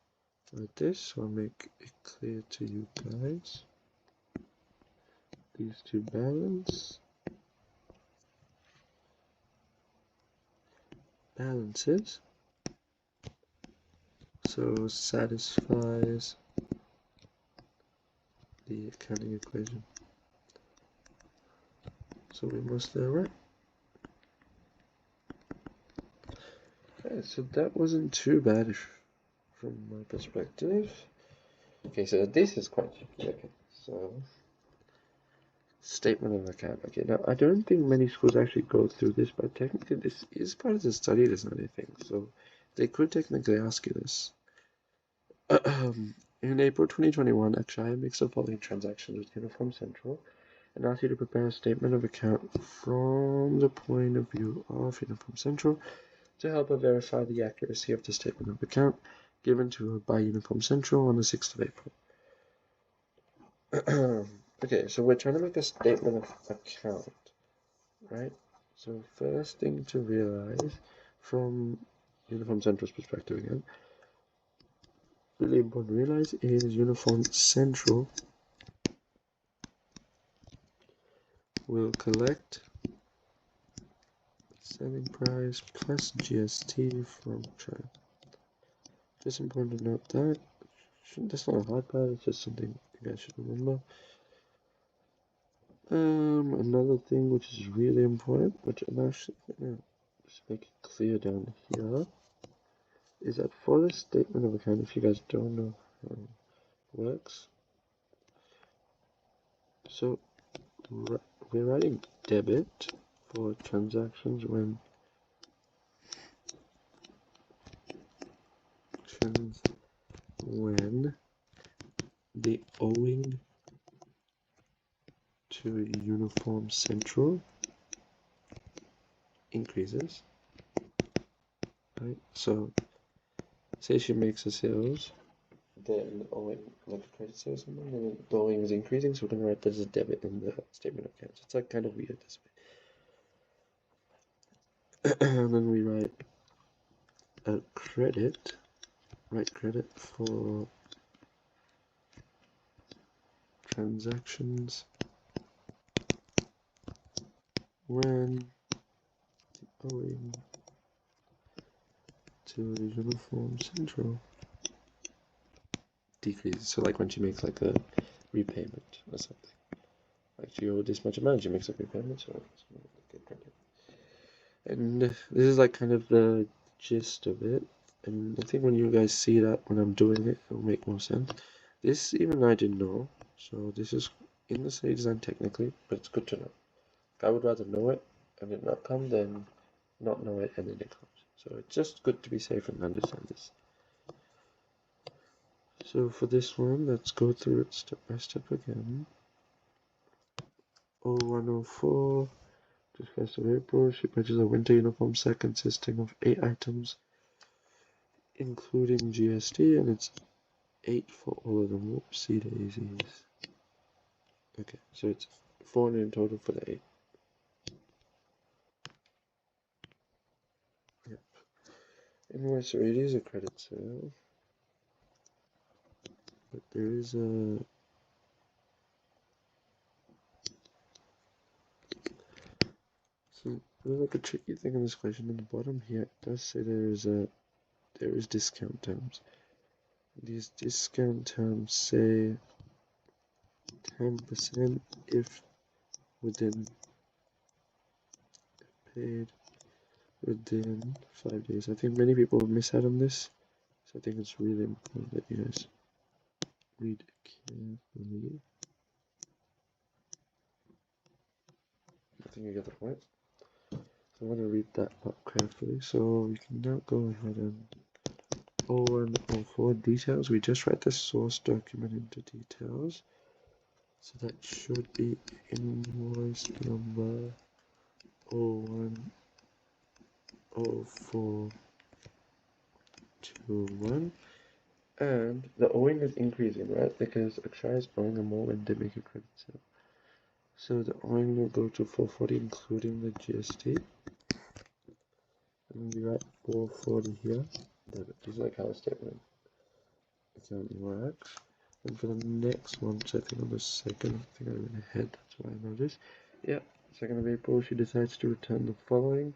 write this, so I'll make it clear to you guys. These two balances, so satisfies the accounting equation. So we must there, right? Okay, so that wasn't too bad from my perspective. Okay, so this is quite tricky. Okay, so statement of account. Okay, now I don't think many schools actually go through this, but technically this is part of the study design, I think. So they could technically ask you this. In April 2021, Akshaya makes the following transactions with Uniform Central and asks you to prepare a statement of account from the point of view of Uniform Central to help her verify the accuracy of the statement of account given to her by Uniform Central on the 6th of April. Okay, so we're trying to make a statement of account, right? So first thing to realize from Uniform Central's perspective again, really important to realize is uniform central will collect selling price plus GST from China. Just important to note that. That's not a hard part, it's just something you guys should remember. Another thing which is really important, which I'm actually gonna just make it clear down here, is that for the statement of account, if you guys don't know how it works, so we're writing debit for transactions when the owing to uniform central increases, right? So say she makes a sales, then owing, like a credit sale or something, and the owing is increasing, so we're gonna write that as a debit in the statement of accounts. It's like kind of weird this way. And then we write a credit, credit for transactions when owing to the uniform central decreases. So like when she makes like a repayment or something, like she owed this much amount, she makes a repayment, so it's like a credit. And this is like kind of the gist of it. And I think when you guys see that when I'm doing it, it'll make more sense. This even I didn't know, so this is in the study design technically, but it's good to know. I would rather know it and it not come than not know it and then it comes. So it's just good to be safe and understand this. So for this one, let's go through it step by step again. 0104, just first of April, she purchased a winter uniform set consisting of 8 items, including GST, and it's 8 for all of them. Whoopsie daisies. Okay, so it's 400 in total for the 8. Yep. Invoice, so it is a credit sale, but there is a there's like a tricky thing in this question. On the bottom here, it does say there is discount terms. These discount terms say 10% if paid within 5 days. I think many people miss out on this, so I think it's really important that you guys read carefully. I think you get the point. So I want to read that part carefully. So we can now go ahead and 0104 details. We just write the source document into details. So that should be invoice number 010421. And the owing is increasing, right? Because Akshay is owing more when they make a credit sale. So the owing will go to 440 including the GST. And we write 440 here. This is like how a statement account works. And for the next one, which I think on the second, I think I went ahead, that's why I noticed. Yeah, 2nd of April, she decides to return the following.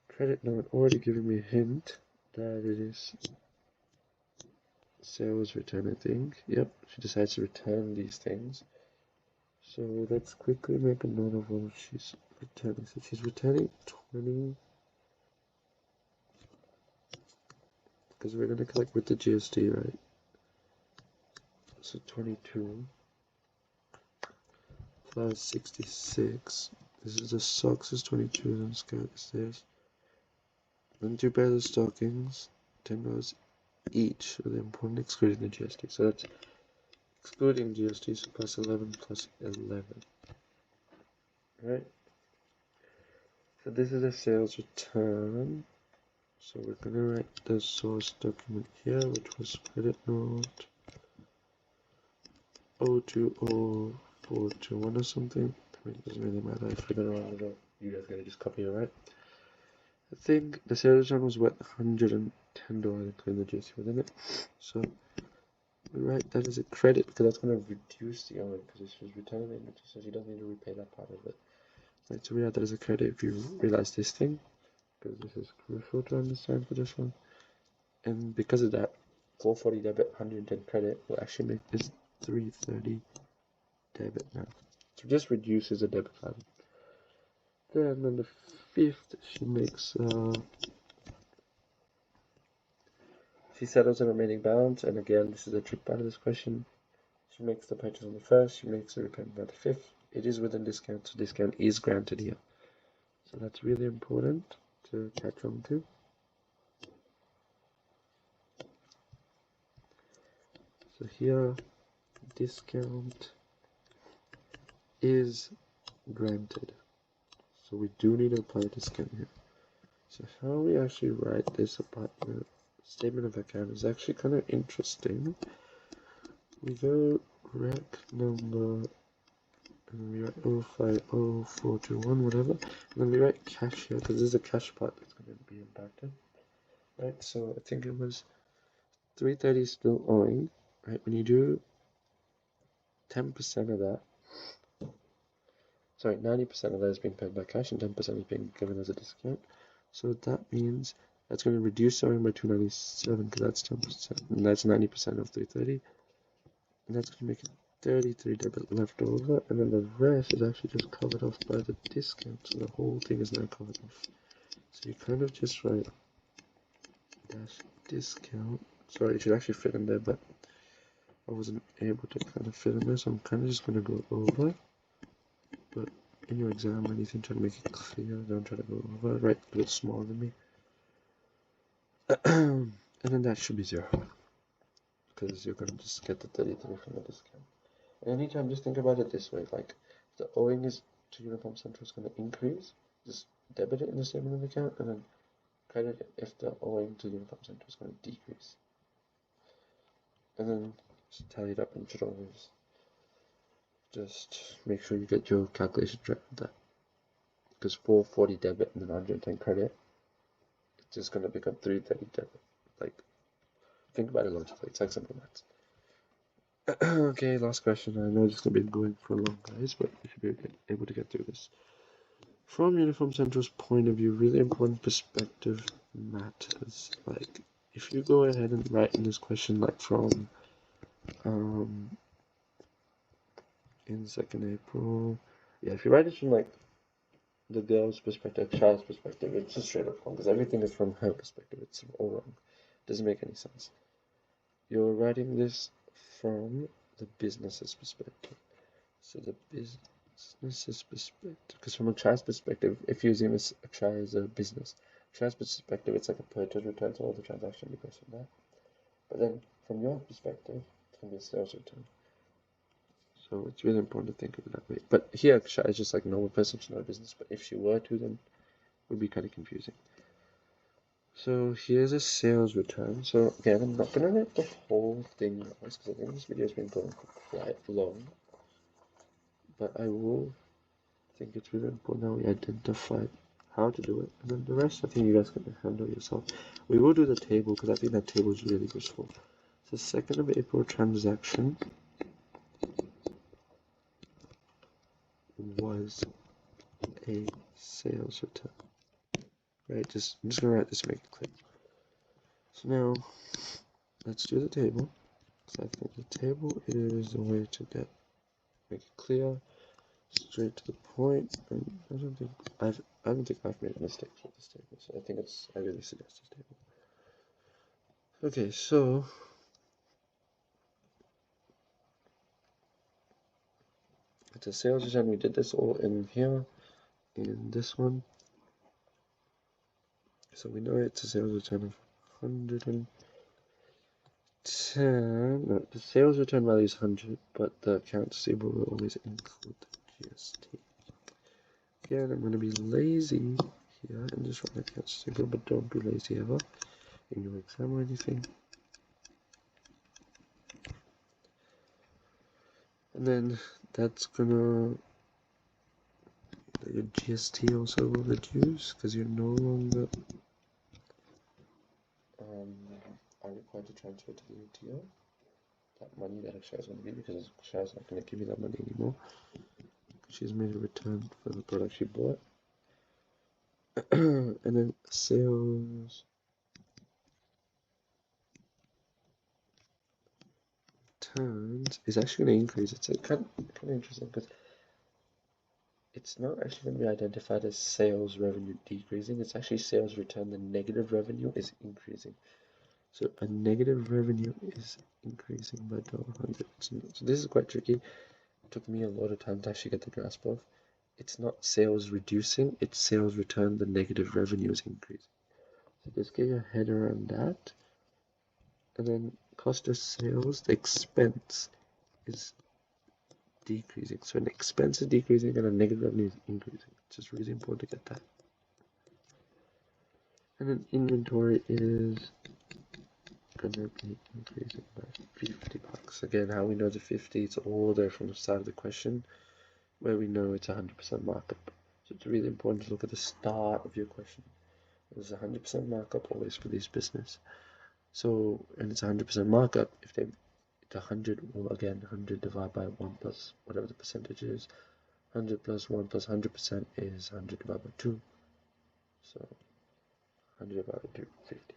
Credit note already giving me a hint that it is sales return, I think. Yep, she decides to return these things. So let's quickly make a note of what she's returning. So she's returning 20, because we're going to collect with the GST, right? So 22 plus 66. This is the socks is 22 and skirt is this. Then 2 pairs of stockings, $10 each, with the important excluding the GST. So that's excluding GST, so plus 11 plus 11. Right? So this is a sales return. So we're going to write the source document here, which was credit note 020421 or something. I mean, it doesn't really matter if we're going to round it up. You guys gotta just copy it, right? I think the sales return was worth 100 and $10 including the GST within it. So we write that as a credit because that's going to reduce the owing because she's returning it, so she doesn't need to repay that part of it. Right, so we write that as a credit if you realize this thing, because this is crucial to understand for this one. And because of that, 440 debit, 110 credit will actually make this 330 debit now. So just reduces the debit card. Then on the 5th, she makes she settles the remaining balance, and again, this is a trick part of this question. She makes the purchase on the 1st, she makes the repayment on the 5th. It is within discount, so discount is granted here. So that's really important to catch on to. So here, discount is granted. So we do need to apply a discount here. So how we actually write this apartment statement of account is actually kind of interesting. We go rec number and we write 050421 whatever, and then we write cash here because this is a cash part that's going to be impacted, right? So I think it was 330 still owing, right? When you do 10% of that, sorry, 90% of that is being paid by cash and 10% is being given as a discount. So that means that's going to reduce owing by 297 because that's 10%, and that's 90% of 330, and that's going to make it 33 debit left over, and then the rest is actually just covered off by the discount, so the whole thing is now covered off. So you kind of just write dash discount. Sorry, it should actually fit in there, but I wasn't able to kind of fit in there, so I'm kind of just going to go over. But in your exam or anything, try to make it clear, don't try to go over, write a little smaller than me. And then that should be 0, because you're going to just get the 33 from the discount. Anytime, just think about it this way, like the owing is to Uniform Central is going to increase, just debit it in the statement of account, and then credit it if the owing to Uniform Central is going to decrease. And then just tally it up, and you should always just make sure you get your calculations right with that. Because 440 debit and then 110 credit, it's just going to become 330 debit. Like, think about it logically, it's like simple maths. Okay, last question. I know it's going to be going for long, guys, but you should be able to get through this. From Uniform Central's point of view, really important perspective matters. Like, if you go ahead and write in this question, like from in 2nd April, yeah, if you write it from like the girl's perspective, child's perspective, it's just straight up wrong because everything is from her perspective. It's all wrong. Doesn't make any sense. You're writing this from the business's perspective. So the business's perspective, because from a child's perspective, if you assume a child is a business, child's perspective, it's like a purchase return, so all the transaction goes from that. But then from your perspective, it's going to be a sales return. So it's really important to think of it that way. But here, child is just like a normal person, she's not a business. But if she were to, then it would be kind of confusing. So here's a sales return. So again, I'm not going to write the whole thing because I think this video has been going for quite long. But I will think it's really important that we identify how to do it. And then the rest, I think you guys can handle yourself. We will do the table because I think that table is really useful. So 2nd of April transaction was a sales return. Right, I'm just gonna write this to make it clear. So now let's do the table. So I think the table is the way to make it clear, straight to the point. And I don't think I've made mistakes with this table. So I really suggest this table. Okay, so it's a sales return. We did this all in here, in this one. So we know it's a sales return of 110. No, the sales return value is 100, but the accounts receivable will always include the GST. Again, I'm going to be lazy here and just write accounts receivable, but don't be lazy ever in your exam or anything. And then that's gonna, your GST also will reduce because you're no longer had to transfer to the ATO. That money that Akshay is going to be, because Akshay is not going to give you that money anymore. She's made a return for the product she bought. And then sales returns is actually going to increase. It's kind of interesting because it's not actually going to be identified as sales revenue decreasing. It's actually sales return. The negative revenue is increasing. So a negative revenue is increasing by $100. So this is quite tricky. It took me a lot of time to actually get the grasp of. It's not sales reducing, it's sales return. The negative revenue is increasing. So just get your head around that. And then cost of sales, the expense is decreasing. So an expense is decreasing and a negative revenue is increasing. It's just really important to get that. And then inventory is gonna be increasing by $50. Again, how we know the 50, it's all there from the start of the question where we know it's 100% markup. So it's really important to look at the start of your question. There's 100% markup always for this business. So, and it's 100% markup. If they, it's 100, well again, 100 divided by 1 plus whatever the percentage is. 100 plus 1 plus 100% is 100 divided by 2. So, 100 divided by 2, 50.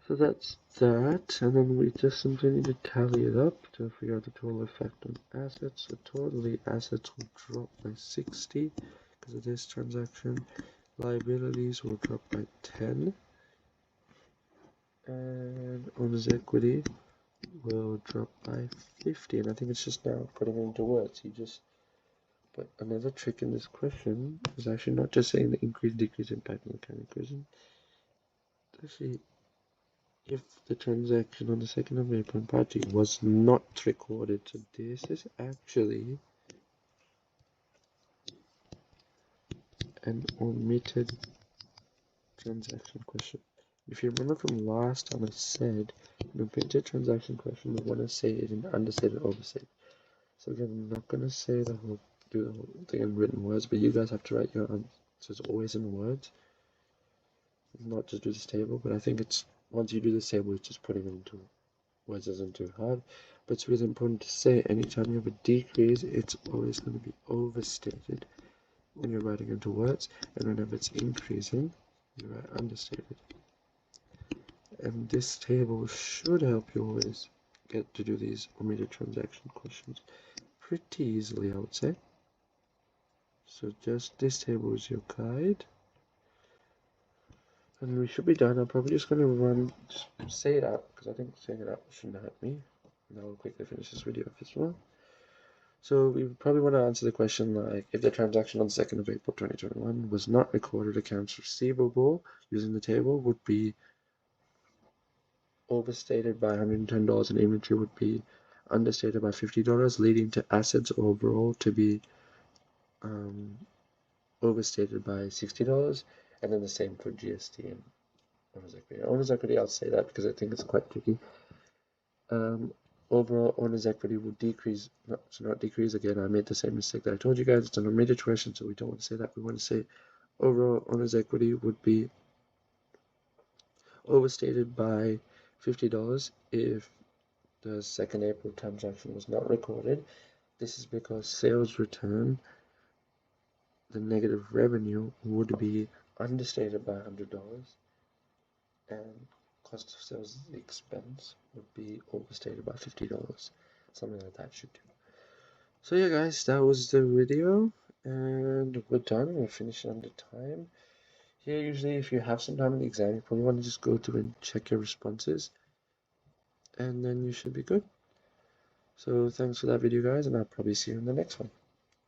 So that's that, and then we just simply need to tally it up to figure out the total effect on assets. So totally assets will drop by 60 because of this transaction. Liabilities will drop by 10. And owner's equity will drop by 50. And I think it's just now putting it into words. But another trick in this question is actually not just saying the increase, decrease impact on the accounting equation. Actually, if the transaction on the 2nd of April in party was not recorded, so this is actually an omitted transaction question. If you remember from last time I said, an omitted transaction question, we want to say it in understated or overstated. So again, I'm not going to say do the whole thing in written words, but you guys have to write your answer. So it's always in words, not just do this table, but I think it's, once you do this table, it's just putting it into words isn't too hard. But it's really important to say anytime you have a decrease, it's always going to be overstated when you're writing into words, and whenever it's increasing, you write understated. And this table should help you always get to do these omitted transaction questions pretty easily, I would say. So just this table is your guide. And we should be done. I'm probably just going to just say it out, because I think saying it out shouldn't hurt me. And I'll quickly finish this video off as well. So we probably want to answer the question like, if the transaction on 2nd of April 2021 was not recorded, accounts receivable using the table would be overstated by $110 and inventory would be understated by $50, leading to assets overall to be overstated by $60. And then the same for GST and owner's equity. Owner's equity, I'll say that because I think it's quite tricky. Overall owner's equity will decrease, not decrease. Again, I made the same mistake that I told you guys. It's an omitted question, so we don't want to say that. We want to say overall owner's equity would be overstated by $50 if the 2nd April transaction was not recorded. This is because sales return, the negative revenue, would be understated by $100, and cost of sales, the expense, would be overstated by $50. Something like that should do. So yeah guys, that was the video, and we're done. We're finishing under time. Here, usually if you have some time in the exam, you probably want to just go through and check your responses, and then you should be good. So thanks for that video guys, and I'll probably see you in the next one.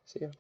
See ya.